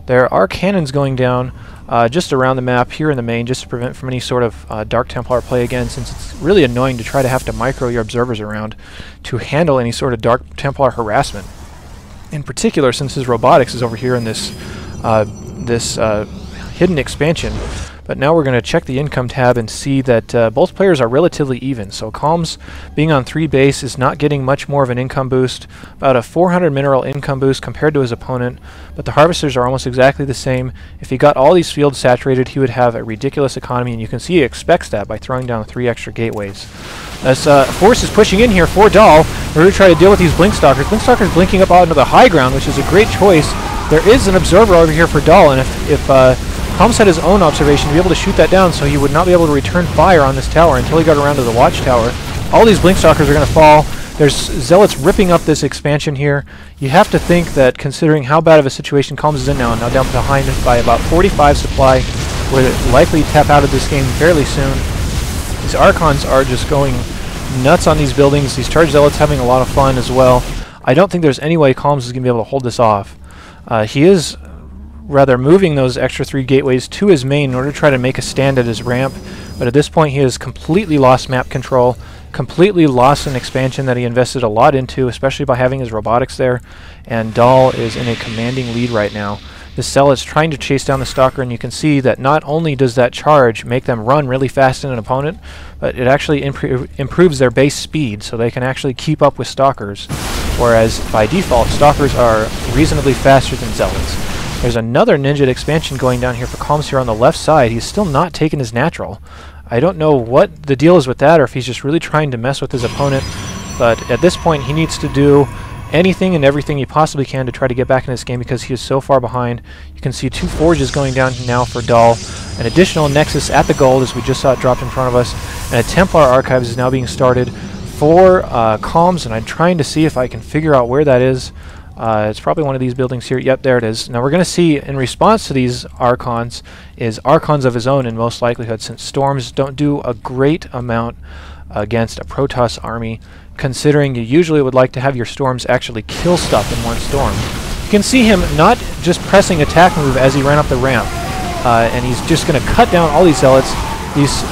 There are cannons going down just around the map here in the main, just to prevent from any sort of Dark Templar play again, since it's really annoying to try to have to micro your observers around to handle any sort of Dark Templar harassment. In particular, since his robotics is over here in this hidden expansion. But now we're going to check the income tab and see that both players are relatively even. So Calms, being on 3 base, is not getting much more of an income boost, about a 400 mineral income boost compared to his opponent, but the harvesters are almost exactly the same. If he got all these fields saturated, he would have a ridiculous economy, and you can see he expects that by throwing down 3 extra gateways. As Force is pushing in here for Dahl, we're going to try to deal with these Blinkstalkers. Blinkstalkers blinking up out into the high ground, which is a great choice. There is an observer over here for Dahl, and if Calms had his own observation to be able to shoot that down, so he would not be able to return fire on this tower until he got around to the watchtower. All these Blinkstalkers are going to fall. There's Zealots ripping up this expansion here. You have to think that, considering how bad of a situation Calms is in now down behind by about 45 supply, will likely tap out of this game fairly soon. These Archons are just going nuts on these buildings. These Charged Zealots having a lot of fun as well. I don't think there's any way Calms is going to be able to hold this off. He is rather moving those extra 3 gateways to his main in order to try to make a stand at his ramp, but at this point he has completely lost map control, completely lost an expansion that he invested a lot into, especially by having his robotics there, and Dahl is in a commanding lead right now. The cell is trying to chase down the Stalker, and you can see that not only does that charge make them run really fast in an opponent, but it actually improves their base speed, so they can actually keep up with Stalkers, whereas by default Stalkers are reasonably faster than Zealots. There's another ninja expansion going down here for Calms here on the left side. He's still not taken his natural. I don't know what the deal is with that, or if he's just really trying to mess with his opponent, but at this point he needs to do anything and everything he possibly can to try to get back in this game because he is so far behind. You can see 2 forges going down now for Dahl, an additional nexus at the gold as we just saw it dropped in front of us, and a Templar Archives is now being started for Calms, and I'm trying to see if I can figure out where that is. It's probably one of these buildings here. Yep, there it is. Now we're going to see, in response to these Archons, is Archons of his own in most likelihood, since Storms don't do a great amount against a Protoss army, considering you usually would like to have your Storms actually kill stuff in one storm. You can see him not just pressing attack move as he ran up the ramp, and he's just going to cut down all these Zealots. These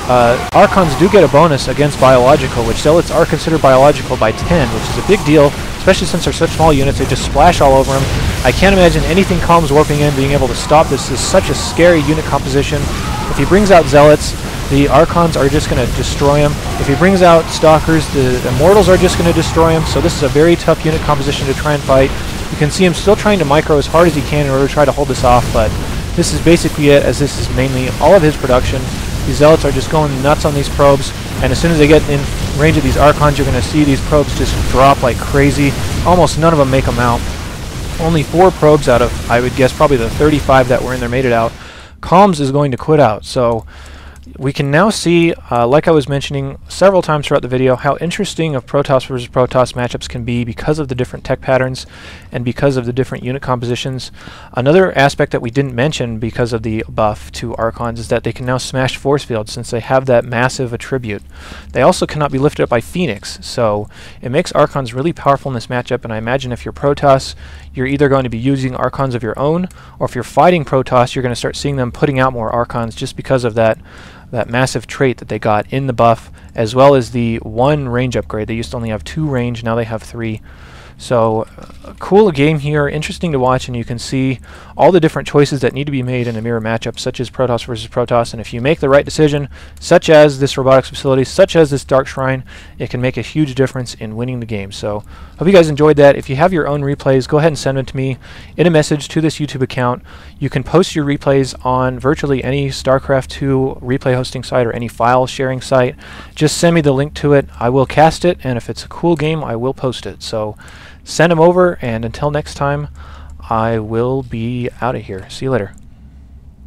Archons do get a bonus against biological, which Zealots are considered biological by 10, which is a big deal, especially since they're such small units. They just splash all over him. I can't imagine anything Calms warping in being able to stop this. This is such a scary unit composition. If he brings out Zealots, the Archons are just going to destroy him. If he brings out Stalkers, the Immortals are just going to destroy him. So this is a very tough unit composition to try and fight. You can see him still trying to micro as hard as he can in order to try to hold this off, but this is basically it, as this is mainly all of his production. These Zealots are just going nuts on these probes, and as soon as they get in range of these Archons, you're going to see these probes just drop like crazy. Almost none of them make them out. Only 4 probes out of, I would guess, probably the 35 that were in there made it out. Calms is going to quit out, so we can now see, like I was mentioning several times throughout the video, how interesting of Protoss versus Protoss matchups can be because of the different tech patterns and because of the different unit compositions. Another aspect that we didn't mention because of the buff to Archons is that they can now smash force fields since they have that massive attribute. They also cannot be lifted up by Phoenix, so it makes Archons really powerful in this matchup, and I imagine if you're Protoss, you're either going to be using Archons of your own, or if you're fighting Protoss, you're going to start seeing them putting out more Archons just because of that massive trait that they got in the buff, as well as the 1 range upgrade. They used to only have 2 range, now they have 3. So, cool game here, interesting to watch, and you can see all the different choices that need to be made in a mirror matchup, such as Protoss versus Protoss, and if you make the right decision, such as this robotics facility, such as this Dark Shrine, it can make a huge difference in winning the game. So, hope you guys enjoyed that. If you have your own replays, go ahead and send them to me in a message to this YouTube account. You can post your replays on virtually any StarCraft 2 replay hosting site or any file sharing site. Just send me the link to it. I will cast it, and if it's a cool game, I will post it. So, send them over, and until next time, I will be out of here. See you later.